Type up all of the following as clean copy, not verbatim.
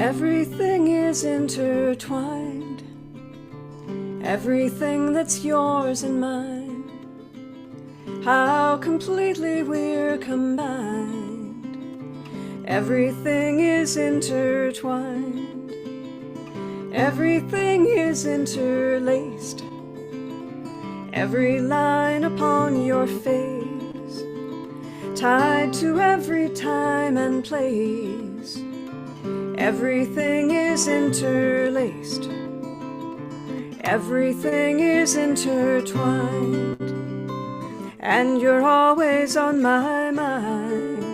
Everything is intertwined, everything that's yours and mine. How completely we're combined. Everything is intertwined, everything is interlaced. Every line upon your face, tied to every time and place. Everything is interlaced, everything is intertwined, and you're always on my mind,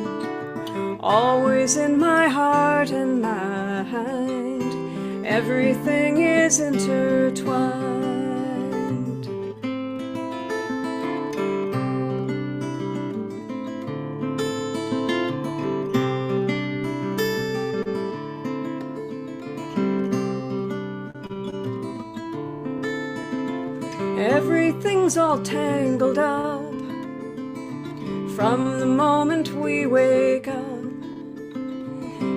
always in my heart and mind. Everything is intertwined. Everything's all tangled up from the moment we wake up.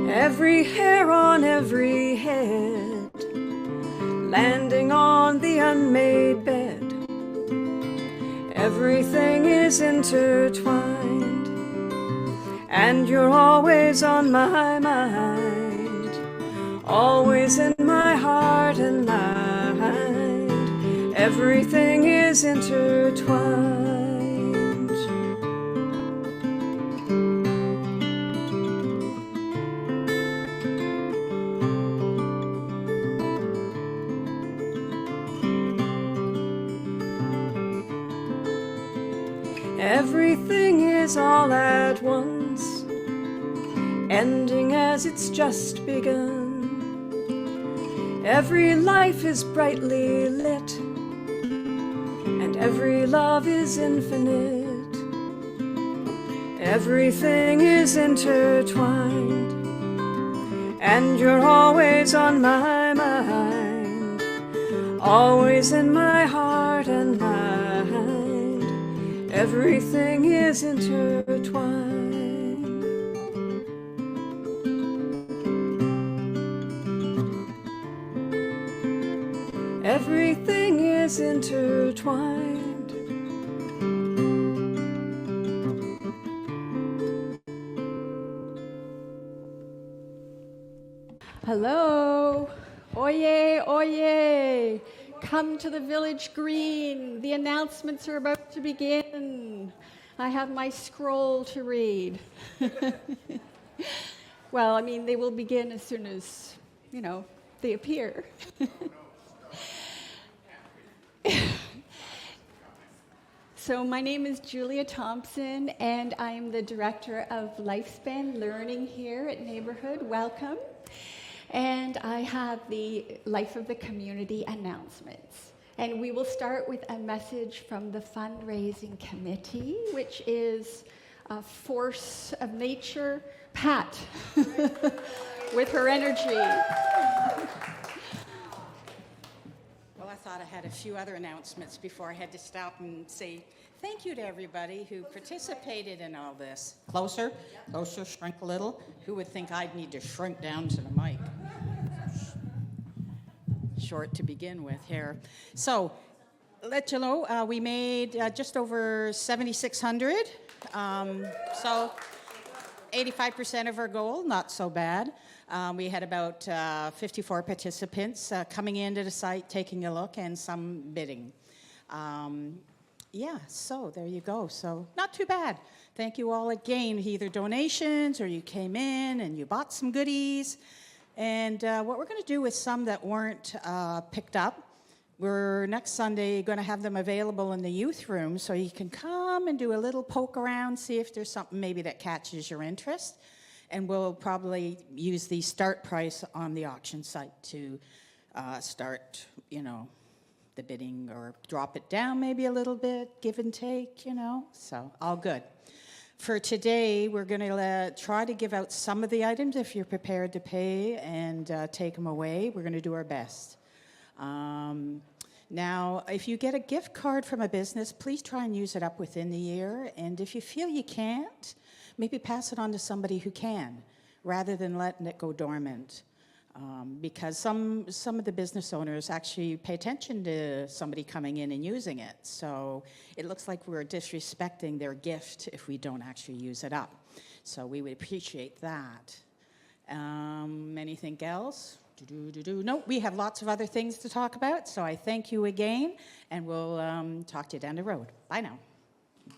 Every hair on every head, landing on the unmade bed. Everything is intertwined, and you're always on my mind, always in my heart and mind. Everything is intertwined. Everything is all at once, ending as it's just begun. Every life is brightly lit, and every love is infinite. Everything is intertwined, and you're always on my mind, always in my heart and mind. Everything is intertwined. Everything is intertwined. Hello. Oyez, oyez. Come to the village green. The announcements are about to begin. I have my scroll to read. Well, I mean, they will begin as soon as, they appear. So my name is Julia Thompson, and I am the Director of Lifespan Learning here at Neighborhood. Welcome. And I have the Life of the Community announcements. And we will start with a message from the Fundraising Committee, which is a force of nature, Pat, with her energy. Well, I thought I had a few other announcements before I had to stop and say thank you to everybody who participated in all this. Closer, closer, shrink a little. Who would think I'd need to shrink down to the mic? Short to begin with here. So, let you know, we made just over 7,600. So, 85% of our goal, not so bad. We had about 54 participants coming into the site, taking a look, and some bidding. So there you go. So not too bad. Thank you all again, either donations or you came in and you bought some goodies. And what we're going to do with some that weren't picked up, we're next Sunday going to have them available in the youth room so you can come and do a little poke around, see if there's something maybe that catches your interest. And we'll probably use the start price on the auction site to start, the bidding, or drop it down maybe a little bit, give and take, So all good. For today, we're going to try to give out some of the items if you're prepared to pay and take them away. We're going to do our best. Now, if you get a gift card from a business, please try and use it up within the year. And if you feel you can't, maybe pass it on to somebody who can, rather than letting it go dormant. because some of the business owners actually pay attention to somebody coming in and using it. So it looks like we're disrespecting their gift if we don't actually use it up. So we would appreciate that. Anything else? No, we have lots of other things to talk about. So I thank you again, and we'll talk to you down the road. Bye now.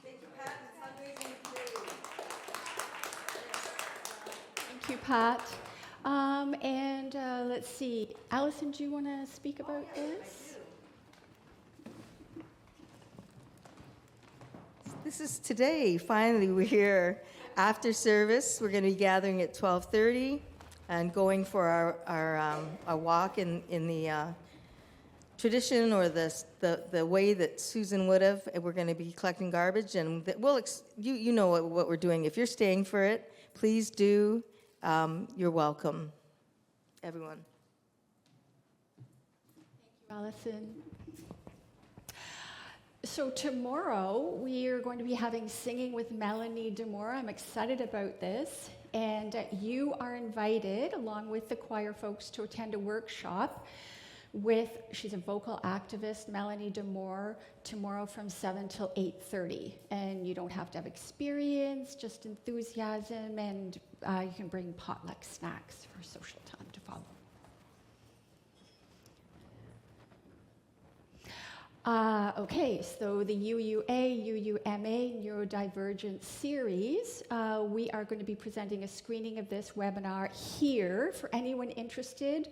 Thank you, Pat, and fundraising crew. Thank you, Pat. Let's see. Allison, do you want to speak about this? This is today. Finally, we're here after service. We're going to be gathering at 12:30 and going for our walk in the tradition or the way that Susan would have. We're going to be collecting garbage, and you know what we're doing. If you're staying for it, please do. You're welcome, everyone. Thank you, Allison. So tomorrow we are going to be having Singing with Melanie Demore. I'm excited about this. And you are invited, along with the choir folks, to attend a workshop with, she's a vocal activist, Melanie Demore, tomorrow from 7 till 8:30. And you don't have to have experience, just enthusiasm, and you can bring potluck snacks for social time to follow. Okay, so the UUA, UUMA Neurodivergence series, we are going to be presenting a screening of this webinar here for anyone interested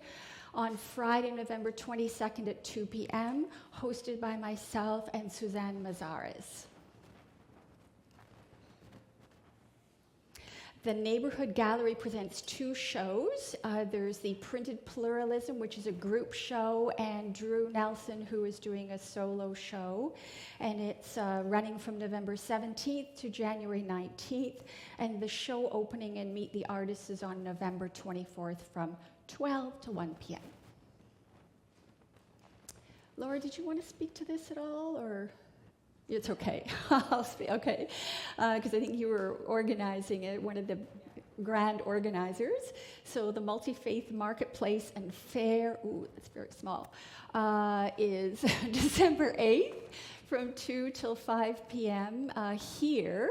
on Friday, November 22nd at 2 p.m., hosted by myself and Suzanne Mazares. The Neighborhood Gallery presents two shows. There's the Printed Pluralism, which is a group show, and Drew Nelson, who is doing a solo show. And it's running from November 17th to January 19th. And the show opening and Meet the Artists is on November 24th from 12 to 1 p.m. Laura, did you want to speak to this at all, or? It's okay. I'll speak. Okay, because I think you were organizing it, one of the grand organizers. So the Multi-Faith Marketplace and Fair, ooh, that's very small, is December 8th from 2 till 5 p.m. Here.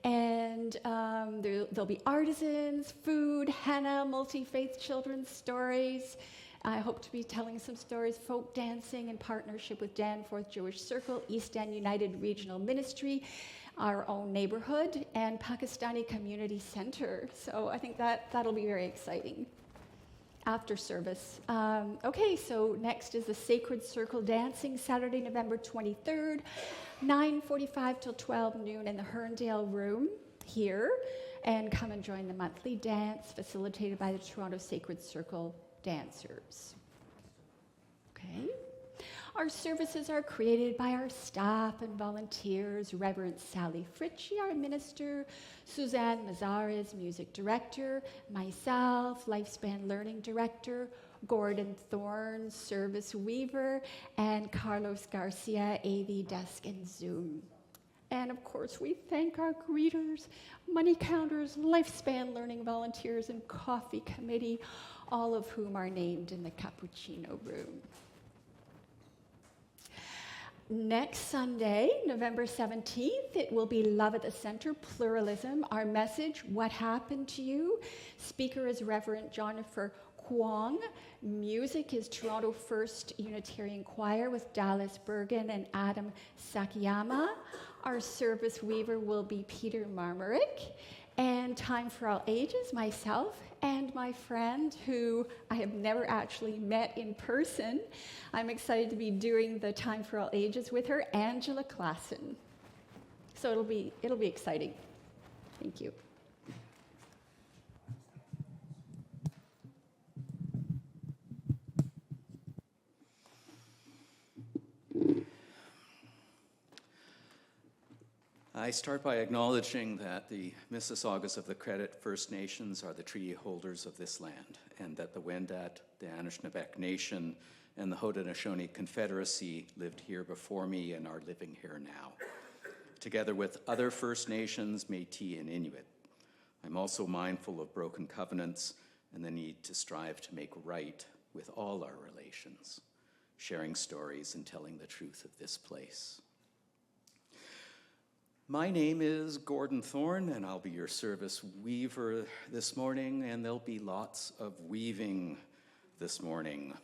And there'll be artisans, food, henna, multi-faith children's stories. I hope to be telling some stories, folk dancing in partnership with Danforth Jewish Circle, East End United Regional Ministry, our own neighborhood, and Pakistani Community Center. So I think that'll be very exciting after service. Okay, so next is the Sacred Circle Dancing, Saturday, November 23rd, 9:45 till 12 noon in the Herndale Room here. And come and join the monthly dance facilitated by the Toronto Sacred Circle dancers. Okay. Our services are created by our staff and volunteers, Reverend Sally Fritchie, our minister, Suzanne Mazares, music director, myself, Lifespan Learning Director, Gordon Thorne, service weaver, and Carlos Garcia, AV desk and Zoom. And of course, we thank our greeters, money counters, Lifespan Learning volunteers, and coffee committee, all of whom are named in the Cappuccino Room. Next Sunday, November 17th, it will be Love at the Center, Pluralism. Our message, What Happened to You? Speaker is Reverend Jennifer Kwong. Music is Toronto First Unitarian Choir with Dallas Bergen and Adam Sakiyama. Our service weaver will be Peter Marmarick. And Time for All Ages, myself and my friend, who I have never actually met in person. I'm excited to be doing the Time for All Ages with her, Angela Klassen. So it'll be exciting. Thank you. I start by acknowledging that the Mississaugas of the Credit First Nations are the treaty holders of this land, and that the Wendat, the Anishinaabe Nation, and the Haudenosaunee Confederacy lived here before me and are living here now, together with other First Nations, Métis, and Inuit. I'm also mindful of broken covenants and the need to strive to make right with all our relations, sharing stories and telling the truth of this place. My name is Gordon Thorne, and I'll be your service weaver this morning, and there'll be lots of weaving this morning.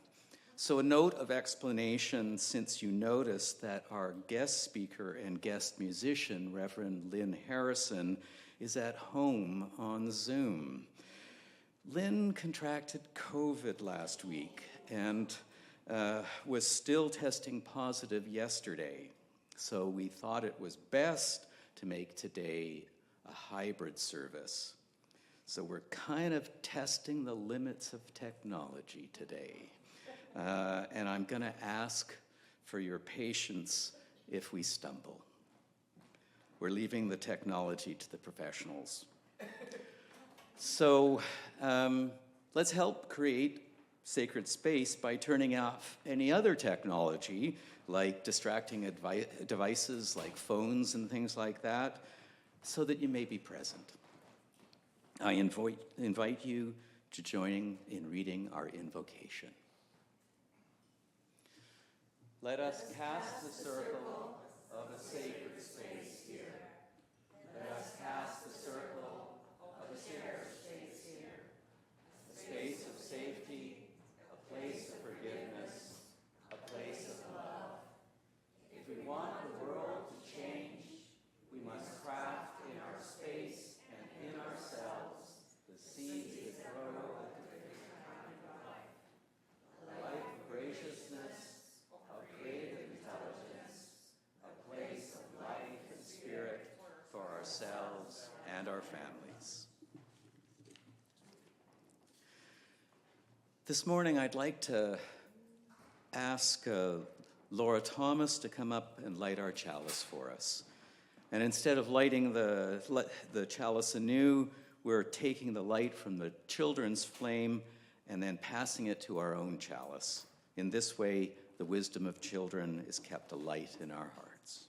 So a note of explanation, since you noticed that our guest speaker and guest musician, Rev Lynn Harrison, is at home on Zoom. Lynn contracted COVID last week and was still testing positive yesterday. So we thought it was best to make today a hybrid service. So we're kind of testing the limits of technology today. And I'm going to ask for your patience if we stumble. We're leaving the technology to the professionals. So let's help create sacred space by turning off any other technology, like distracting devices like phones and things like that, so that you may be present. I invite you to join in reading our invocation. Let us cast the circle of a sacred space here. Let us cast the circle of a sacred space here. A space of safety, a place of forgiveness, a place of love. If we want the world to change, we must craft in our space and in ourselves the seeds that grow a different kind of life. A life of graciousness, of creative intelligence, a place of life and spirit for ourselves and our families. This morning, I'd like to ask Laura Thomas to come up and light our chalice for us. And instead of lighting the chalice anew, we're taking the light from the children's flame and then passing it to our own chalice. In this way, the wisdom of children is kept alight in our hearts.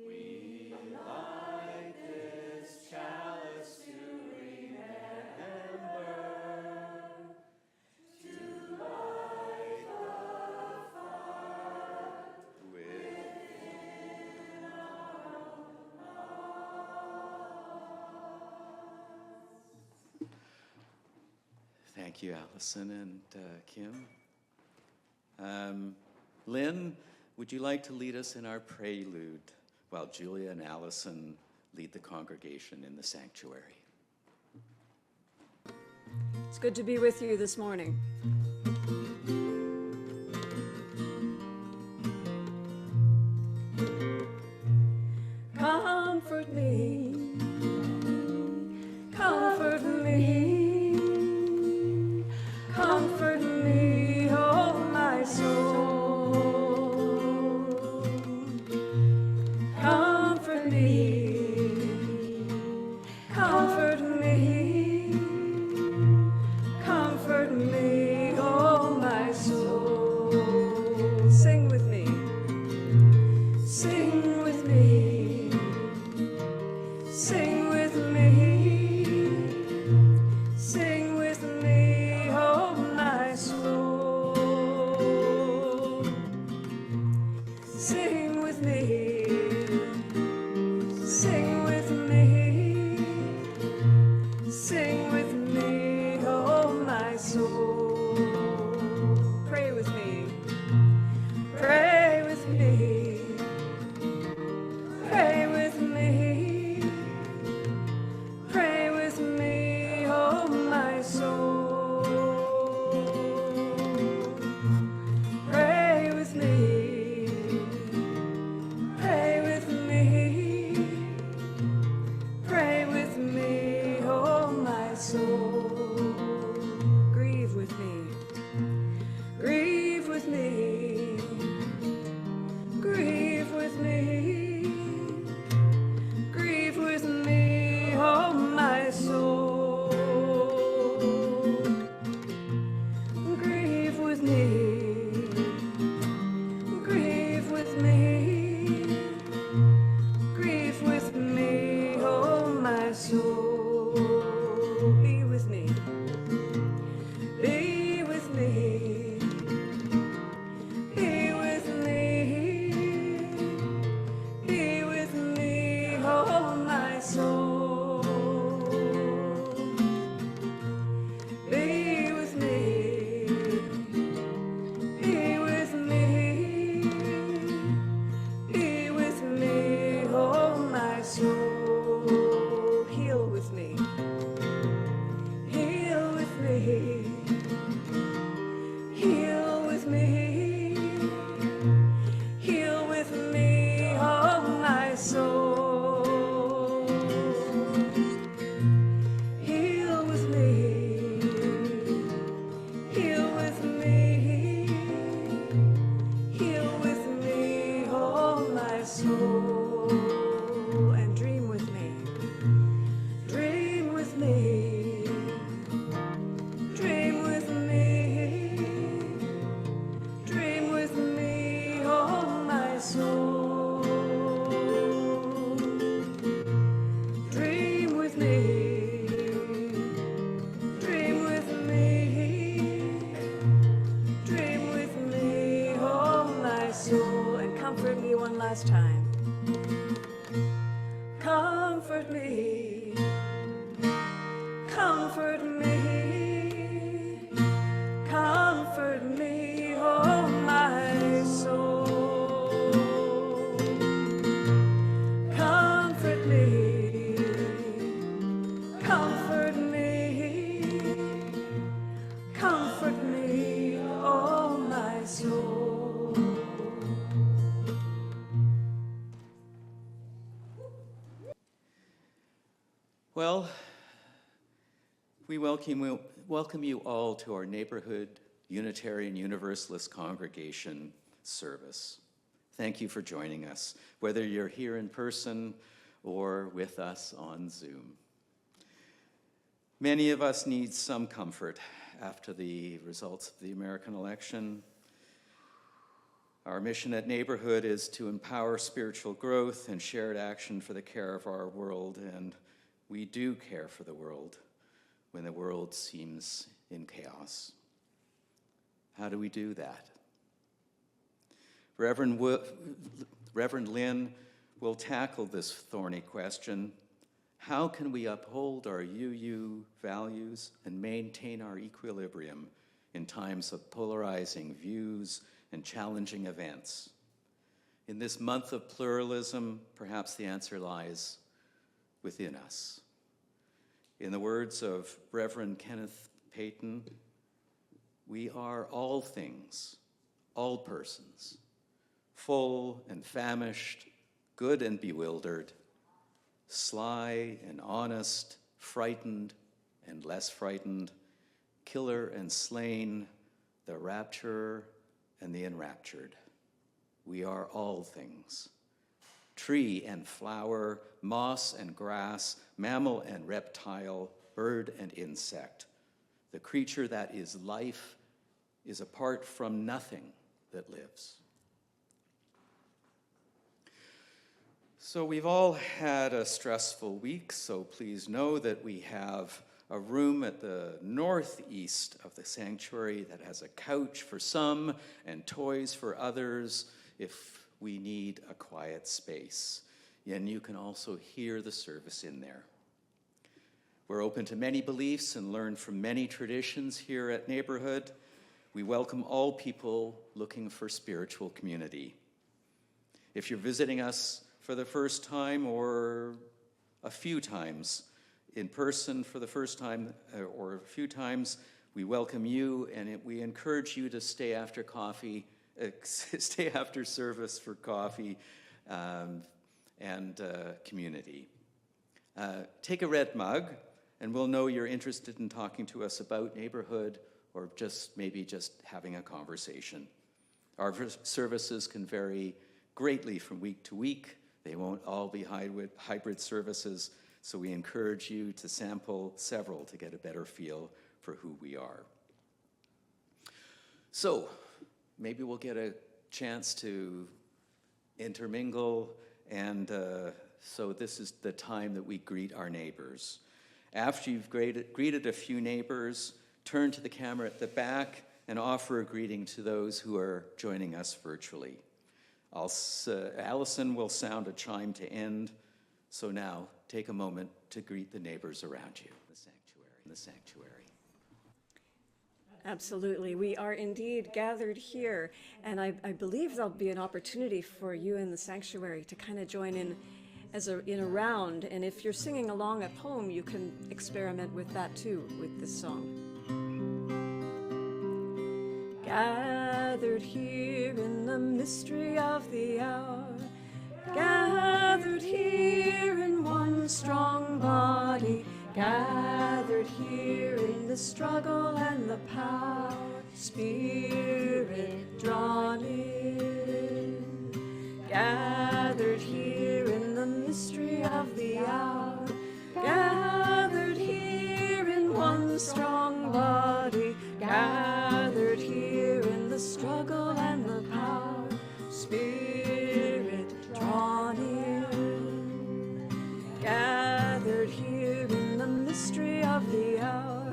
We light this chalice to remember, to light the fire within our hearts. Thank you, Allison and Kim. Lynn, would you like to lead us in our prelude while Julia and Allison lead the congregation in the sanctuary? It's good to be with you this morning. Comfort me, comfort me, comfort me, oh my soul. Comfort me, comfort me, comfort me, oh my soul. Sing with me, sing with me, sing with me, sing with me, oh my soul. Sing with me, sing with me, sing with me, oh my soul. Pray with me, pray with me, pray with me, pray with me, oh my soul. Pray with me, pray with me, pray with me, oh my soul. Grieve with me, grieve with me, grieve with me, grieve with me, oh my soul. Grieve with me, grieve with Well, we welcome you all to our neighborhood Unitarian Universalist congregation service. Thank you for joining us, whether you're here in person or with us on Zoom. Many of us need some comfort after the results of the American election. Our mission at Neighborhood is to empower spiritual growth and shared action for the care of our world, and we do care for the world when the world seems in chaos. How do we do that? Reverend Lynn will tackle this thorny question. How can we uphold our UU values and maintain our equilibrium in times of polarizing views and challenging events? In this month of pluralism, perhaps the answer lies within us. In the words of Reverend Kenneth Payton, we are all things, all persons, full and famished, good and bewildered, sly and honest, frightened and less frightened, killer and slain, the rapturer and the enraptured. We are all things. Tree and flower, moss and grass, mammal and reptile, bird and insect. The creature that is life is apart from nothing that lives. So we've all had a stressful week, so please know that we have a room at the northeast of the sanctuary that has a couch for some and toys for others if we need a quiet space. And you can also hear the service in there. We're open to many beliefs and learn from many traditions here at Neighborhood. We welcome all people looking for spiritual community. If you're visiting us for the first time or a few times, in person for the first time or a few times, we welcome you, and we encourage you to stay after stay after service for coffee and community. Take a red mug, and we'll know you're interested in talking to us about Neighborhood or maybe just having a conversation. Our services can vary greatly from week to week. They won't all be hybrid services, so we encourage you to sample several to get a better feel for who we are. So maybe we'll get a chance to intermingle, and so this is the time that we greet our neighbors. After you've greeted a few neighbors, turn to the camera at the back and offer a greeting to those who are joining us virtually. Allison will sound a chime to end, so now take a moment to greet the neighbors around you in the sanctuary. Absolutely. We are indeed gathered here, and I believe there'll be an opportunity for you in the sanctuary to kind of join in in a round, and if you're singing along at home, you can experiment with that too, with this song. Gathered here in the mystery of the hour, gathered here in one strong body, gathered here in the struggle and the power, Spirit drawn in. Gathered here in the mystery of the hour, gathered here in one strong body, gathered here in the struggle and the power, Spirit drawn in. Gathered here in the mystery of the hour,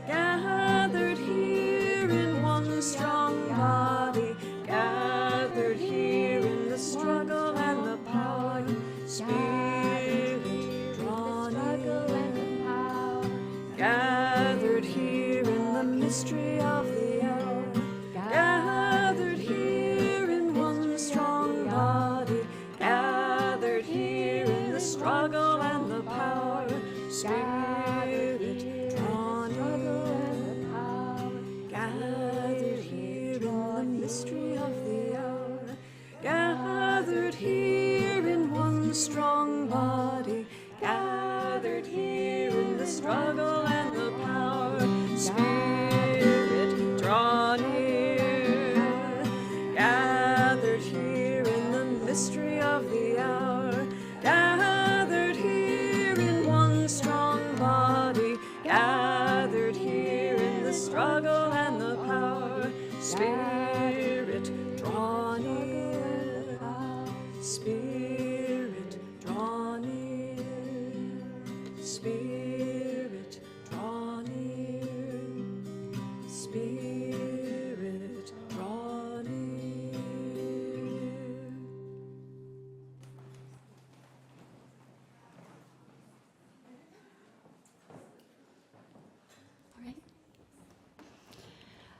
gathered here in one strong body, gathered here in the struggle and the power, Spirit drawn in. Gathered here in the mystery of the hour, gathered here in one strong body, gathered here in the struggle and the power, Spirit drawn in. Gathered here in the mystery of the hour, gathered here in one strong body, gathered here Spirit, draw near. Spirit, draw near. Spirit, draw near. Spirit, draw near. All right.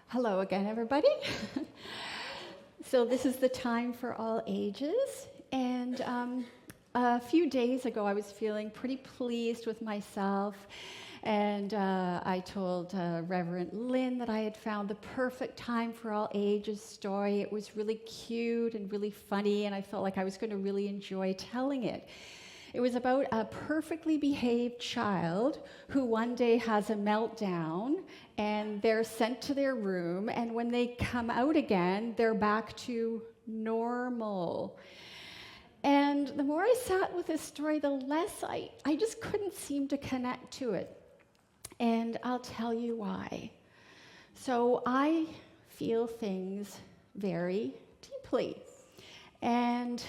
Hello again, everybody. So this is the time for all ages, and a few days ago I was feeling pretty pleased with myself, and I told Reverend Lynn that I had found the perfect time for all ages story. It was really cute and really funny, and I felt like I was going to really enjoy telling it. It was about a perfectly behaved child who one day has a meltdown, and they're sent to their room, and when they come out again, they're back to normal. And the more I sat with this story, the less I just couldn't seem to connect to it. And I'll tell you why. So I feel things very deeply. And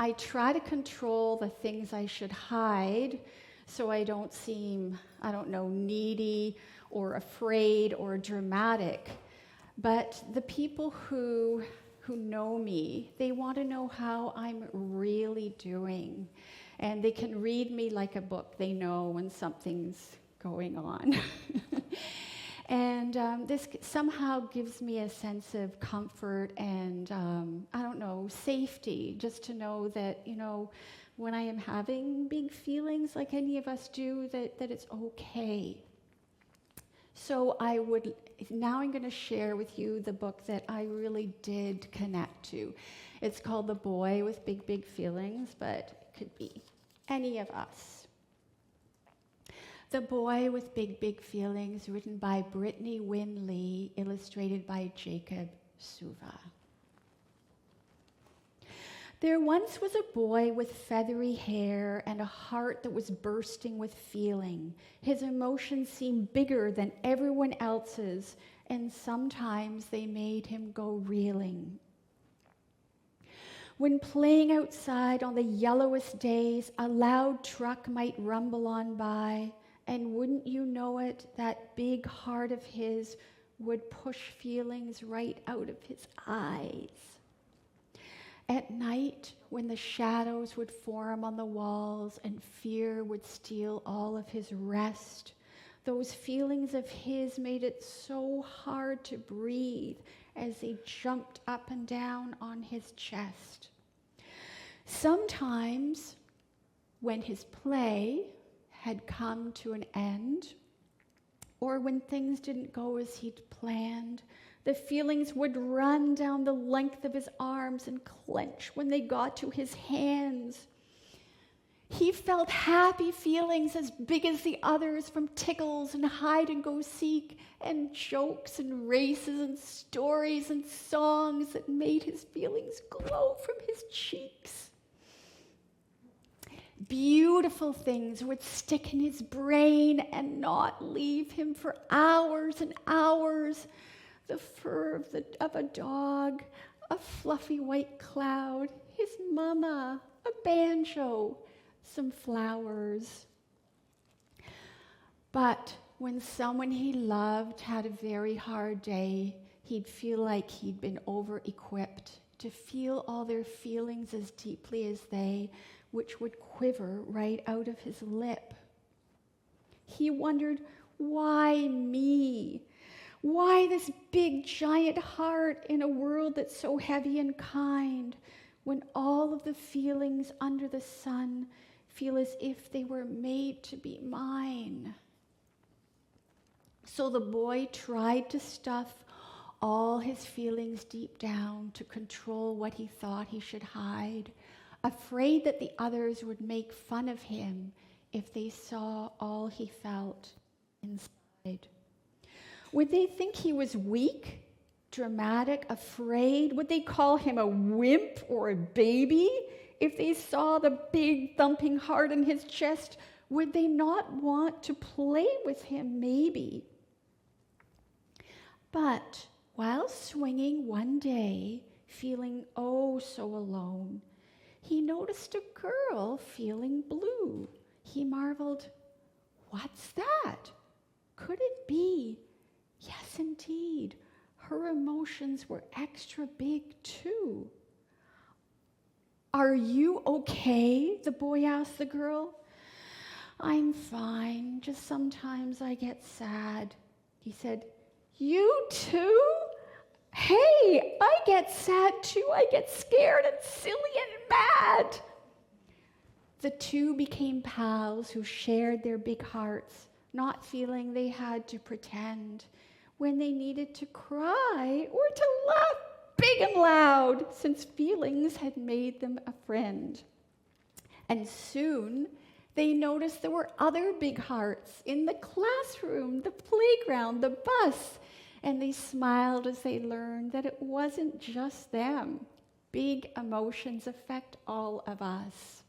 I try to control the things I should hide so I don't seem, needy or afraid or dramatic. But the people who know me, they want to know how I'm really doing. And they can read me like a book. They know when something's going on. And this somehow gives me a sense of comfort and, safety, just to know that, when I am having big feelings like any of us do, that it's okay. So now I'm going to share with you the book that I really did connect to. It's called The Boy with Big, Big Feelings, but it could be any of us. The Boy with Big, Big Feelings, written by Brittany Wynn Lee, illustrated by Jacob Suva. There once was a boy with feathery hair and a heart that was bursting with feeling. His emotions seemed bigger than everyone else's, and sometimes they made him go reeling. When playing outside on the yellowest days, a loud truck might rumble on by, and wouldn't you know it, that big heart of his would push feelings right out of his eyes. At night, when the shadows would form on the walls and fear would steal all of his rest, those feelings of his made it so hard to breathe as they jumped up and down on his chest. Sometimes, when his play had come to an end, or when things didn't go as he'd planned, the feelings would run down the length of his arms and clench when they got to his hands. He felt happy feelings as big as the others from tickles and hide and go seek and jokes and races and stories and songs that made his feelings glow from his cheeks. Beautiful things would stick in his brain and not leave him for hours and hours. The fur of a dog, a fluffy white cloud, his mama, a banjo, some flowers. But when someone he loved had a very hard day, he'd feel like he'd been over-equipped to feel all their feelings as deeply as they, which would quiver right out of his lip. He wondered, why me? Why this big, giant heart in a world that's so heavy and kind, when all of the feelings under the sun feel as if they were made to be mine? So the boy tried to stuff all his feelings deep down to control what he thought he should hide, afraid that the others would make fun of him if they saw all he felt inside. Would they think he was weak, dramatic, afraid? Would they call him a wimp or a baby if they saw the big thumping heart in his chest? Would they not want to play with him, maybe? But While swinging one day, feeling oh so alone, he noticed a girl feeling blue. He marveled, "What's that? Could it be?" Yes, indeed. Her emotions were extra big, too. "Are you okay?" the boy asked the girl. "I'm fine. Just sometimes I get sad." He said, "You too? Hey, I get sad too. I get scared and silly and mad." The two became pals who shared their big hearts, not feeling they had to pretend when they needed to cry or to laugh big and loud, since feelings had made them a friend. And soon they noticed there were other big hearts in the classroom, the playground, the bus, and they smiled as they learned that it wasn't just them. Big emotions affect all of us.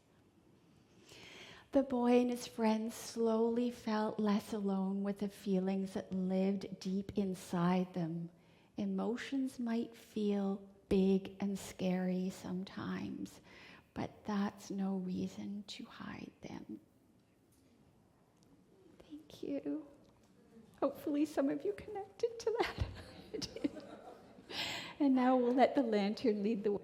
The boy and his friends slowly felt less alone with the feelings that lived deep inside them. Emotions might feel big and scary sometimes, but that's no reason to hide them. Thank you. Hopefully some of you connected to that. And now we'll let the lantern lead the way.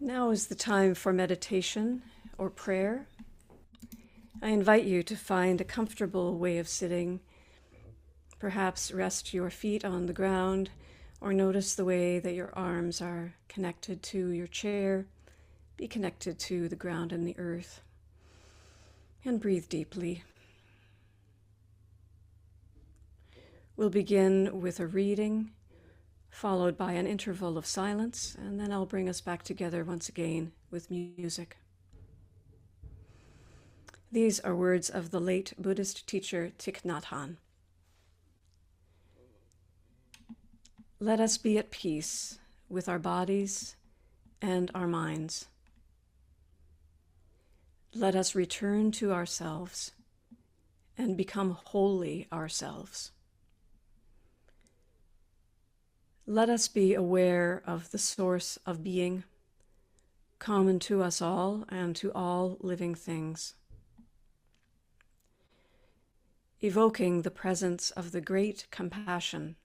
Now is the time for meditation or prayer. I invite you to find a comfortable way of sitting. Perhaps rest your feet on the ground or notice the way that your arms are connected to your chair. Be connected to the ground and the earth. And breathe deeply. We'll begin with a reading, followed by an interval of silence, and then I'll bring us back together once again with music. These are words of the late Buddhist teacher Thich Nhat Hanh. Let us be at peace with our bodies and our minds. Let us return to ourselves and become wholly ourselves. Let us be aware of the source of being, common to us all and to all living things. Evoking the presence of the great compassion,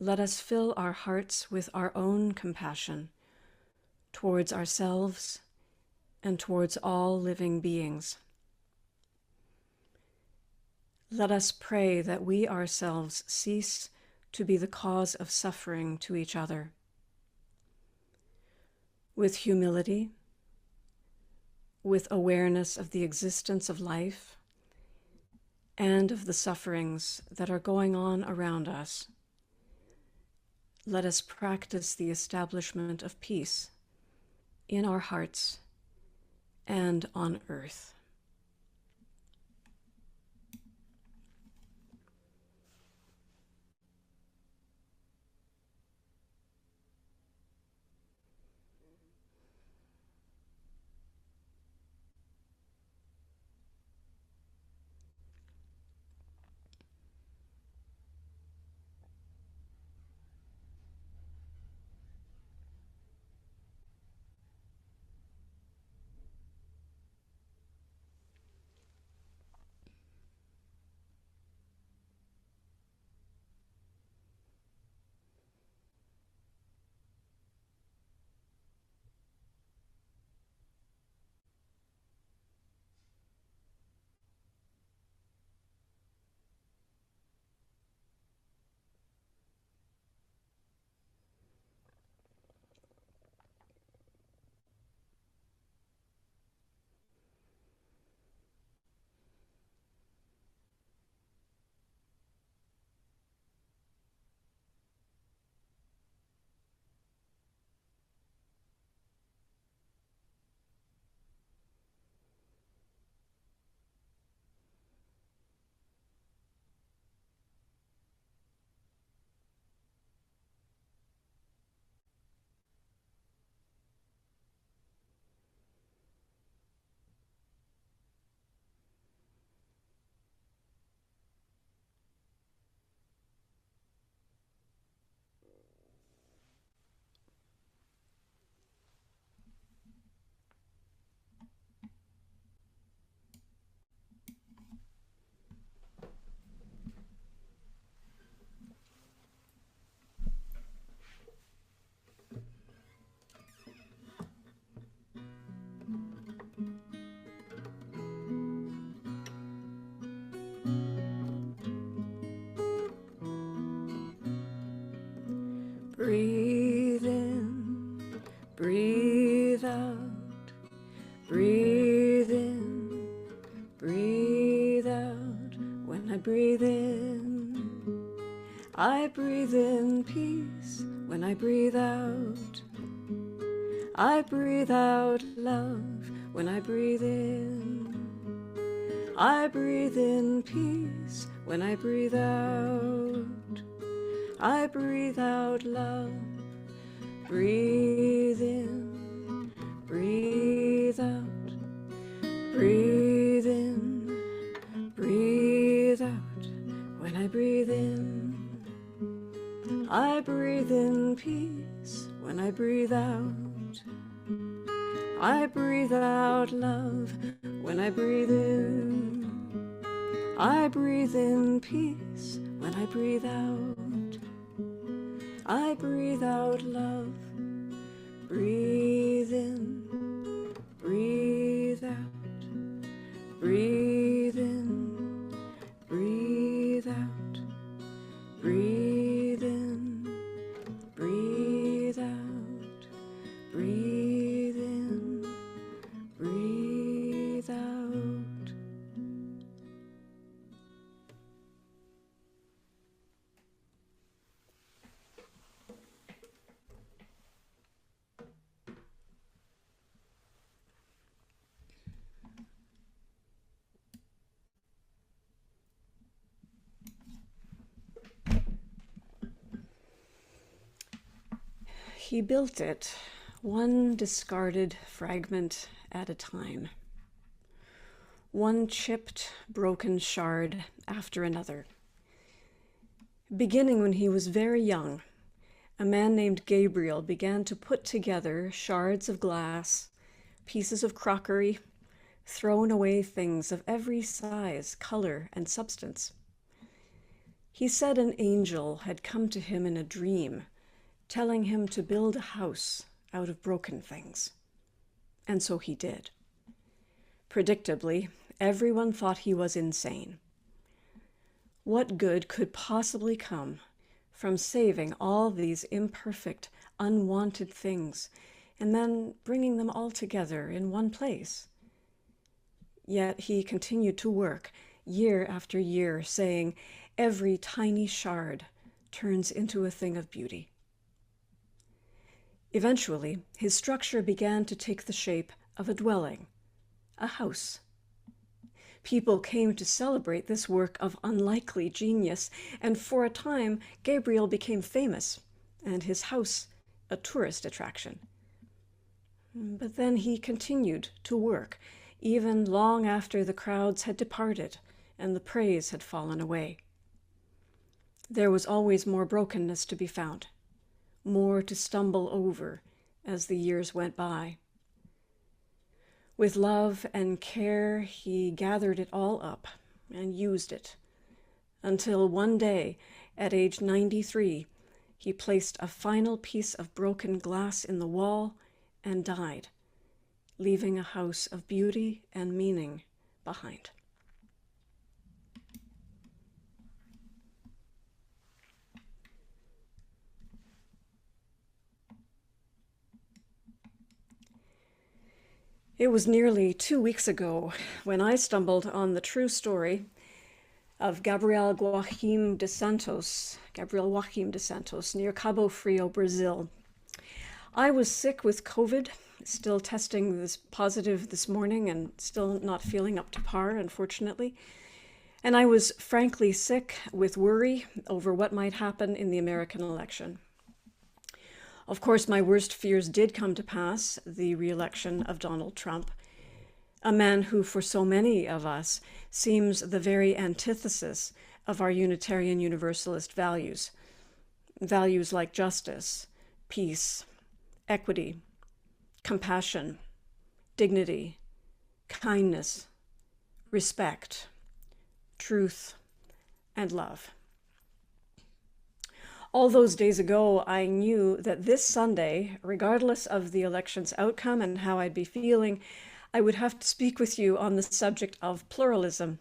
let us fill our hearts with our own compassion towards ourselves and towards all living beings. Let us pray that we ourselves cease to be the cause of suffering to each other. With humility, with awareness of the existence of life and of the sufferings that are going on around us, let us practice the establishment of peace in our hearts and on earth. Breathe in, breathe out. When I breathe in, I breathe in peace. When I breathe out, I breathe out love. When I breathe in, I breathe in peace. When I breathe out, I breathe out love. Breathe in, breathe out. Breathe in, breathe out. When I breathe in, I breathe in peace. When I breathe out, I breathe out love. When I breathe in, I breathe in peace. When I breathe out, I breathe out love. Breathe in, breathe out. Breathe in, breathe out. Breathe in, breathe out. Breathe in, breathe out. He built it, one discarded fragment at a time. One chipped, broken shard after another. Beginning when he was very young, a man named Gabriel began to put together shards of glass, pieces of crockery, thrown away things of every size, color, and substance. He said an angel had come to him in a dream, telling him to build a house out of broken things. And so he did. Predictably, everyone thought he was insane. What good could possibly come from saving all these imperfect, unwanted things and then bringing them all together in one place? Yet he continued to work year after year, saying, every tiny shard turns into a thing of beauty. Eventually, his structure began to take the shape of a dwelling, a house. People came to celebrate this work of unlikely genius, and for a time, Gabriel became famous, and his house a tourist attraction. But then he continued to work, even long after the crowds had departed and the praise had fallen away. There was always more brokenness to be found, more to stumble over as the years went by. With love and care, he gathered it all up and used it, until one day, at age 93, he placed a final piece of broken glass in the wall and died, leaving a house of beauty and meaning behind. It was nearly 2 weeks ago when I stumbled on the true story of Gabriel Joaquim de Santos near Cabo Frio, Brazil. I was sick with COVID, still testing this positive this morning and still not feeling up to par, unfortunately. And I was frankly sick with worry over what might happen in the American election. Of course, my worst fears did come to pass, the re-election of Donald Trump, a man who, for so many of us, seems the very antithesis of our Unitarian Universalist values. Values like justice, peace, equity, compassion, dignity, kindness, respect, truth, and love. All those days ago, I knew that this Sunday, regardless of the election's outcome and how I'd be feeling, I would have to speak with you on the subject of pluralism.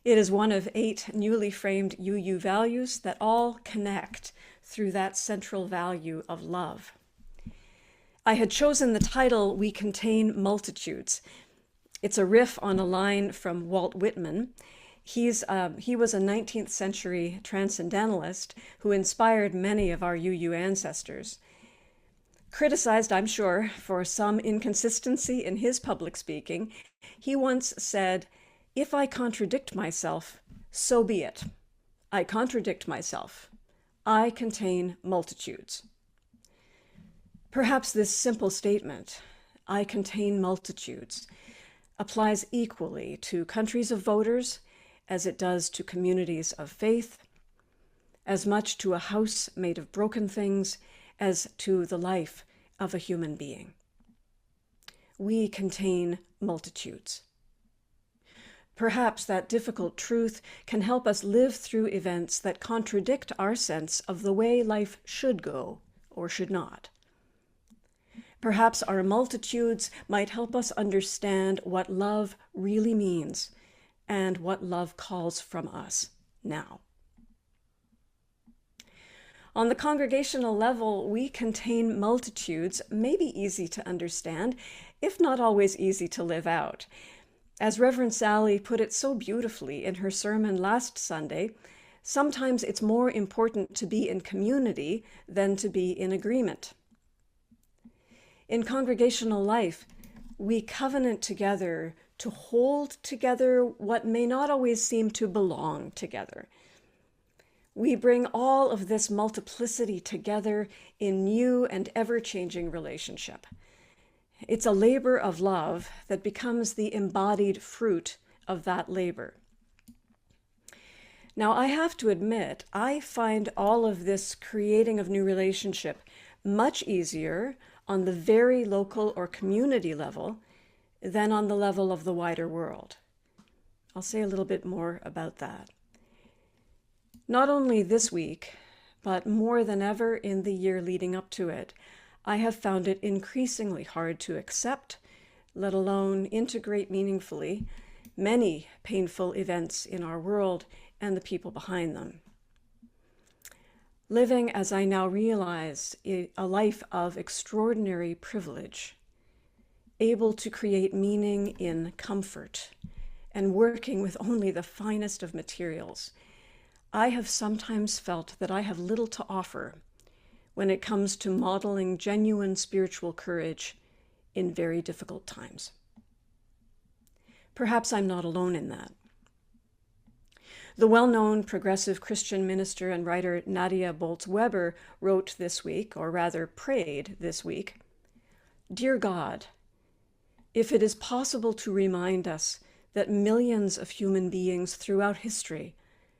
It is one of 8 newly framed UU values that all connect through that central value of love. I had chosen the title, We Contain Multitudes. It's a riff on a line from Walt Whitman. He was a 19th century transcendentalist who inspired many of our UU ancestors. Criticized, I'm sure, for some inconsistency in his public speaking, he once said, "If I contradict myself, so be it. I contradict myself. I contain multitudes." Perhaps this simple statement, "I contain multitudes," applies equally to countries of voters as it does to communities of faith, as much to a house made of broken things as to the life of a human being. We contain multitudes. Perhaps that difficult truth can help us live through events that contradict our sense of the way life should go or should not. Perhaps our multitudes might help us understand what love really means and what love calls from us now. On the congregational level, we contain multitudes may be easy to understand, if not always easy to live out. As Reverend Sally put it so beautifully in her sermon last Sunday, sometimes it's more important to be in community than to be in agreement. In congregational life, we covenant together to hold together what may not always seem to belong together. We bring all of this multiplicity together in new and ever-changing relationship. It's a labor of love that becomes the embodied fruit of that labor. Now, I have to admit, I find all of this creating of new relationship much easier on the very local or community level than on the level of the wider world. I'll say a little bit more about that. Not only this week, but more than ever in the year leading up to it, I have found it increasingly hard to accept, let alone integrate meaningfully, many painful events in our world and the people behind them. Living, as I now realize, a life of extraordinary privilege, able to create meaning in comfort, and working with only the finest of materials, I have sometimes felt that I have little to offer when it comes to modeling genuine spiritual courage in very difficult times. Perhaps I'm not alone in that. The well-known progressive Christian minister and writer Nadia Bolz-Weber wrote this week, or rather prayed this week, "Dear God, if it is possible to remind us that millions of human beings throughout history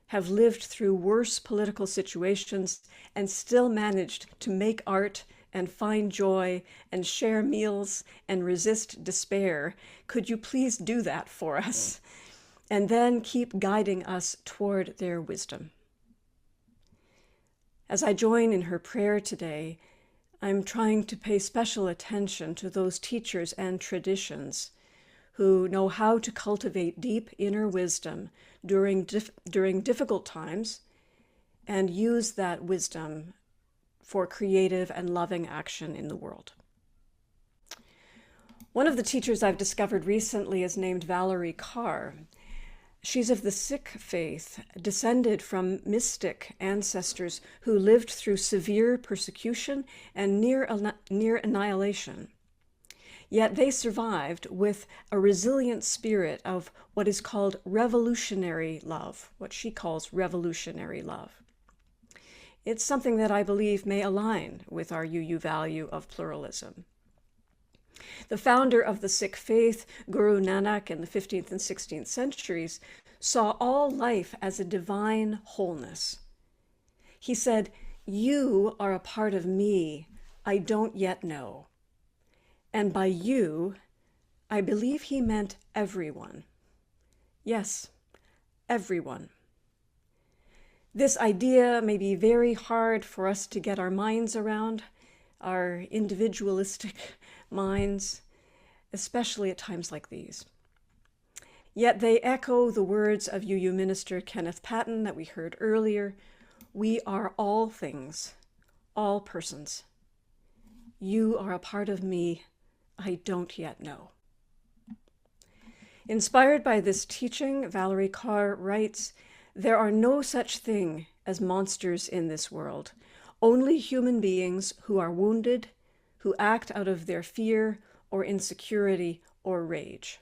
have lived through worse political situations and still managed to make art and find joy and share meals and resist despair, could you please do that for us? And then keep guiding us toward their wisdom." As I join in her prayer today, I'm trying to pay special attention to those teachers and traditions who know how to cultivate deep inner wisdom during difficult times and use that wisdom for creative and loving action in the world. One of the teachers I've discovered recently is named Valerie Carr. She's of the Sikh faith, descended from mystic ancestors who lived through severe persecution and near annihilation. Yet they survived with a resilient spirit of what is called revolutionary love, what she calls revolutionary love. It's something that I believe may align with our UU value of pluralism. The founder of the Sikh faith, Guru Nanak, in the 15th and 16th centuries, saw all life as a divine wholeness. He said, "You are a part of me I don't yet know." And by you, I believe he meant everyone. Yes, everyone. This idea may be very hard for us to get our minds around, our individualistic minds, especially at times like these. Yet they echo the words of UU minister Kenneth Patton that we heard earlier. We are all things, all persons, You are a part of me I don't yet know. Inspired by this teaching, Valerie Carr writes, "There are no such thing as monsters in this world, only human beings who are wounded, who act out of their fear or insecurity or rage.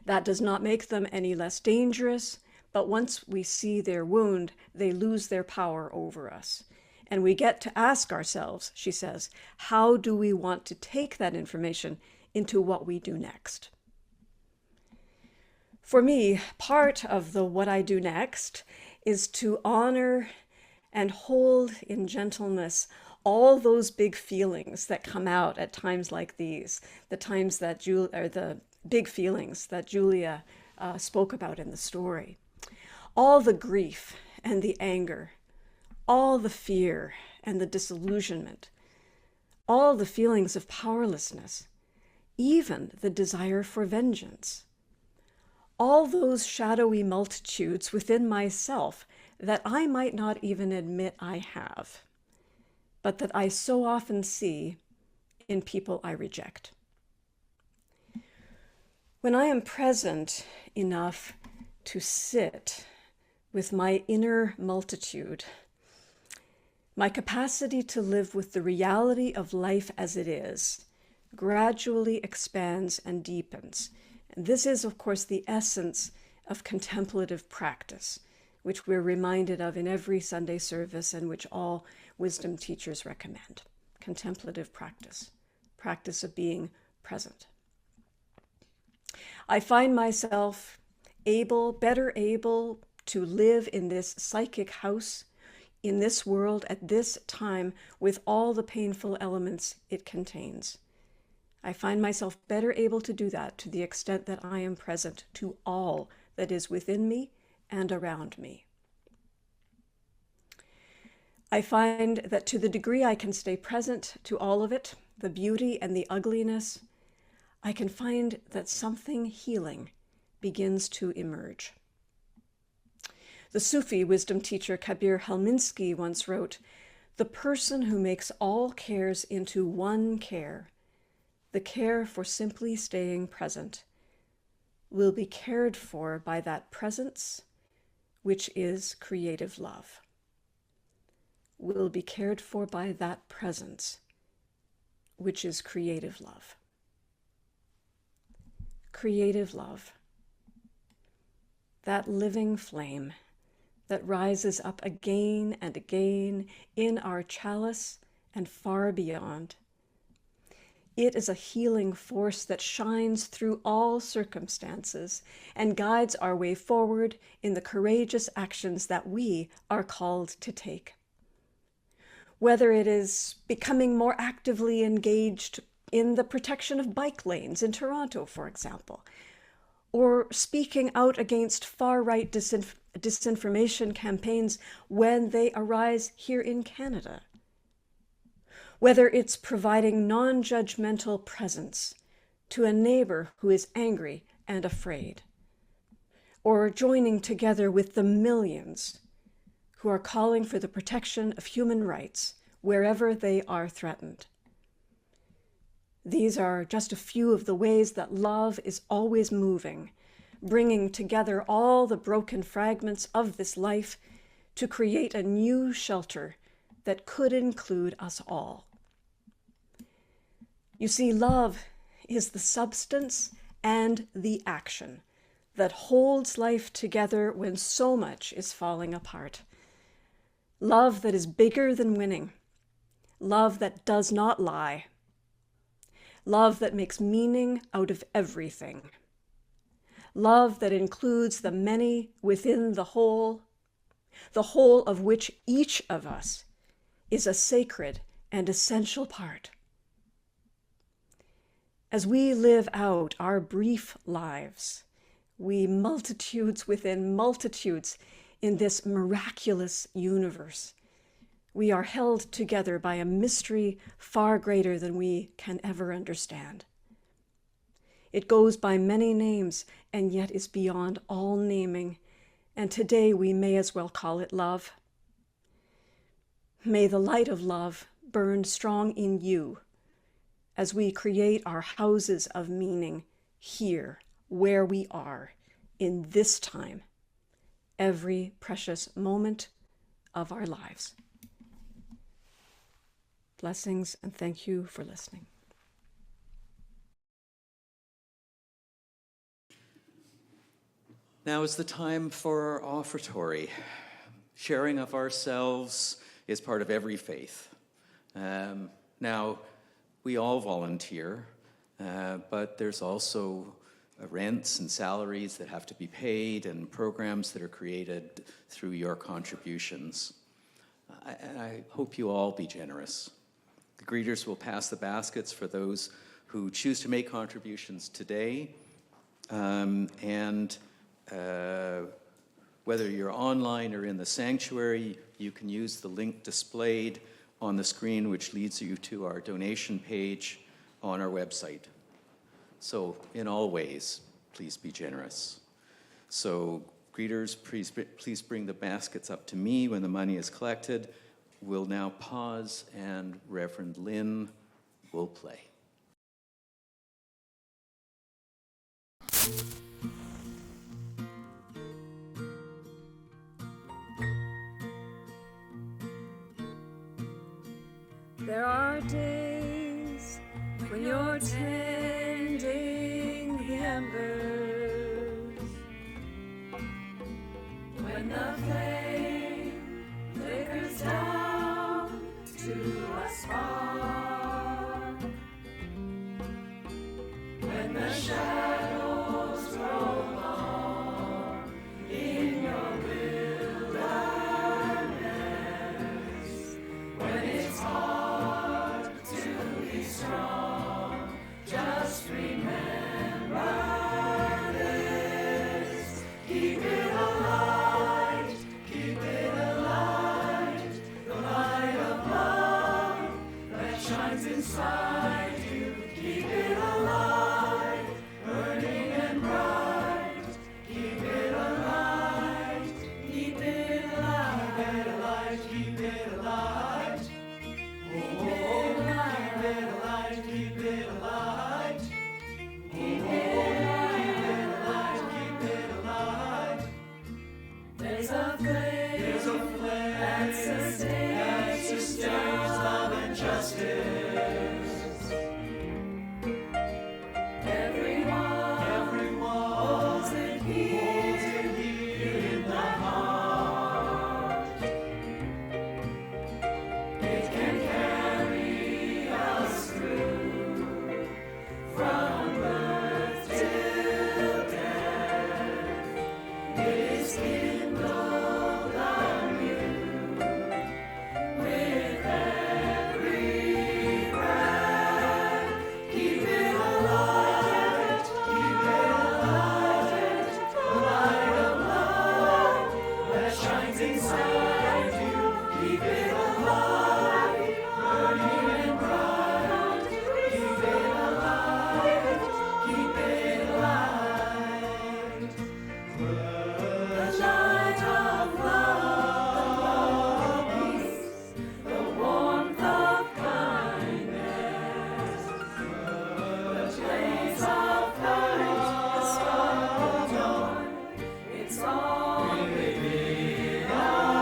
That does not make them any less dangerous, but once we see their wound, they lose their power over us. And we get to ask ourselves," she says, "how do we want to take that information into what we do next?" For me, part of the what I do next is to honor and hold in gentleness all those big feelings that come out at times like these, the times that the big feelings that Julia spoke about in the story. All the grief and the anger, all the fear and the disillusionment, all the feelings of powerlessness, even the desire for vengeance. All those shadowy multitudes within myself that I might not even admit I have, but that I so often see in people I reject. When I am present enough to sit with my inner multitude, my capacity to live with the reality of life as it is gradually expands and deepens. And this is, of course, the essence of contemplative practice, which we're reminded of in every Sunday service and which all wisdom teachers recommend. Contemplative practice, practice of being present. I find myself better able to live in this psychic house, in this world at this time with all the painful elements it contains. I find myself better able to do that to the extent that I am present to all that is within me and around me. I find that to the degree I can stay present to all of it, the beauty and the ugliness, I can find that something healing begins to emerge. The Sufi wisdom teacher Kabir Helminski once wrote, "The person who makes all cares into one care, the care for simply staying present, will be cared for by that presence, which is creative love." Will be cared for by that presence, which is creative love. Creative love. That living flame that rises up again and again in our chalice and far beyond. It is a healing force that shines through all circumstances and guides our way forward in the courageous actions that we are called to take. Whether it is becoming more actively engaged in the protection of bike lanes in Toronto, for example, or speaking out against far-right disinformation campaigns when they arise here in Canada. Whether it's providing non-judgmental presence to a neighbor who is angry and afraid, or joining together with the millions who are calling for the protection of human rights wherever they are threatened. These are just a few of the ways that love is always moving, bringing together all the broken fragments of this life to create a new shelter that could include us all. You see, love is the substance and the action that holds life together when so much is falling apart. Love that is bigger than winning. Love that does not lie. Love that makes meaning out of everything. Love that includes the many within the whole of which each of us is a sacred and essential part. As we live out our brief lives, we multitudes within multitudes in this miraculous universe, we are held together by a mystery far greater than we can ever understand. It goes by many names and yet is beyond all naming, and today we may as well call it love. May the light of love burn strong in you as we create our houses of meaning here, where we are, in this time, every precious moment of our lives. Blessings, and thank you for listening. Now is the time for our offertory. Sharing of ourselves is part of every faith. Now, we all volunteer, but there's also rents and salaries that have to be paid and programs that are created through your contributions. I hope you all be generous. The greeters will pass the baskets for those who choose to make contributions today, whether you're online or in the sanctuary, you can use the link displayed on the screen, which leads you to our donation page on our website. So in all ways, please be generous. So greeters, please bring the baskets up to me when the money is collected. We'll now pause, and Reverend Lynn will play. There are days when you're tending the embers, when the flame flickers down to a spark, when the shadows grow long in your wilderness, when it's hard to be strong, just remember this. Keep it alight, keep it alight, the light of love that shines inside you. Keep it alight, burning and bright. Keep it alight, keep it alight, keep it alight, keep it alight. Keep it alight, keep it alight, keep it alight, keep it alight. There's a flame that sustains love and justice. Everyone holds it here in the heart. It can carry us through from birth till death. It is kindled anew with every breath. Keep it alight, keep it alight, the light of love that shines inside you. Keep it alight, burning and bright. Keep it alight, keep it alight. The light of love, the peace, the warmth of kindness, the blaze of light, the spark of joy, it's all within us.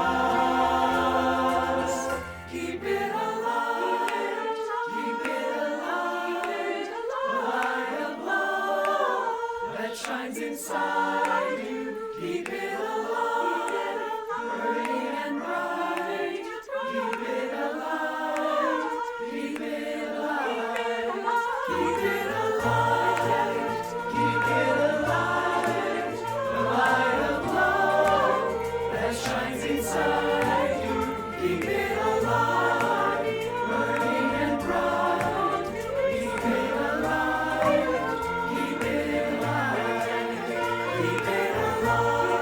Keep it alight, keep it alight, the light of love that shines inside you. Keep it alight, burning and bright. Keep it alight, keep it alight, keep it alight, keep it alight, the light of love that shines inside you. Keep it alight, burning and bright. Keep it alight, keep it alight, keep it alight,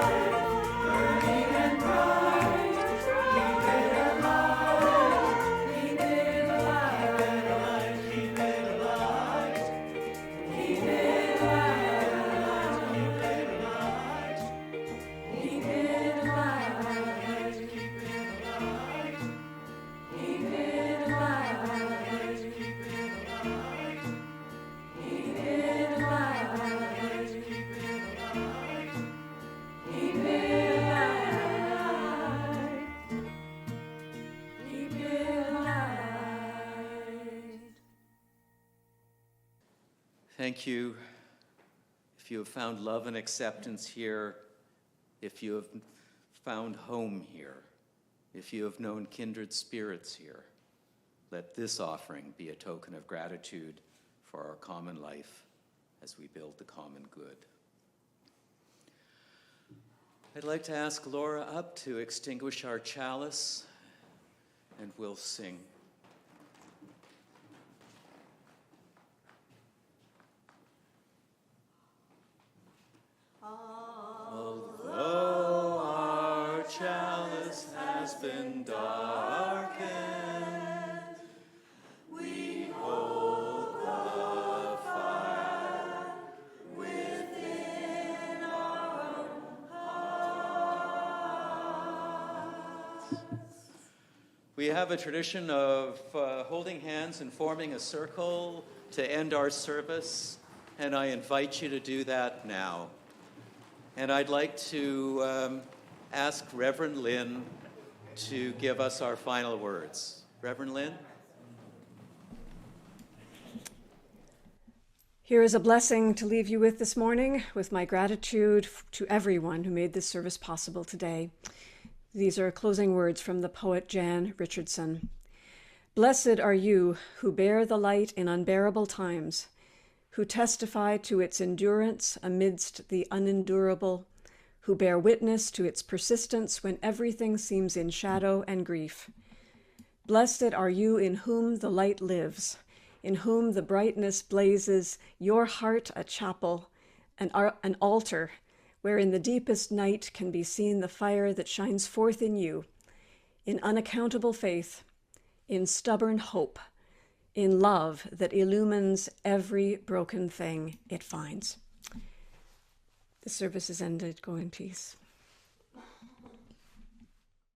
Thank you. If you have found love and acceptance here, if you have found home here, if you have known kindred spirits here, let this offering be a token of gratitude for our common life as we build the common good. I'd like to ask Laura up to extinguish our chalice, and we'll sing. Although our chalice has been darkened, we hold the fire within our hearts. We have a tradition of holding hands and forming a circle to end our service, and I invite you to do that now. And I'd like to ask Reverend Lynn to give us our final words. Reverend Lynn? Here is a blessing to leave you with this morning, with my gratitude to everyone who made this service possible today. These are closing words from the poet Jan Richardson. Blessed are you who bear the light in unbearable times, who testify to its endurance amidst the unendurable, who bear witness to its persistence when everything seems in shadow and grief. Blessed are you in whom the light lives, in whom the brightness blazes, your heart a chapel, an altar, where in the deepest night can be seen the fire that shines forth in you, in unaccountable faith, in stubborn hope, in love that illumines every broken thing it finds. The service is ended. Go in peace.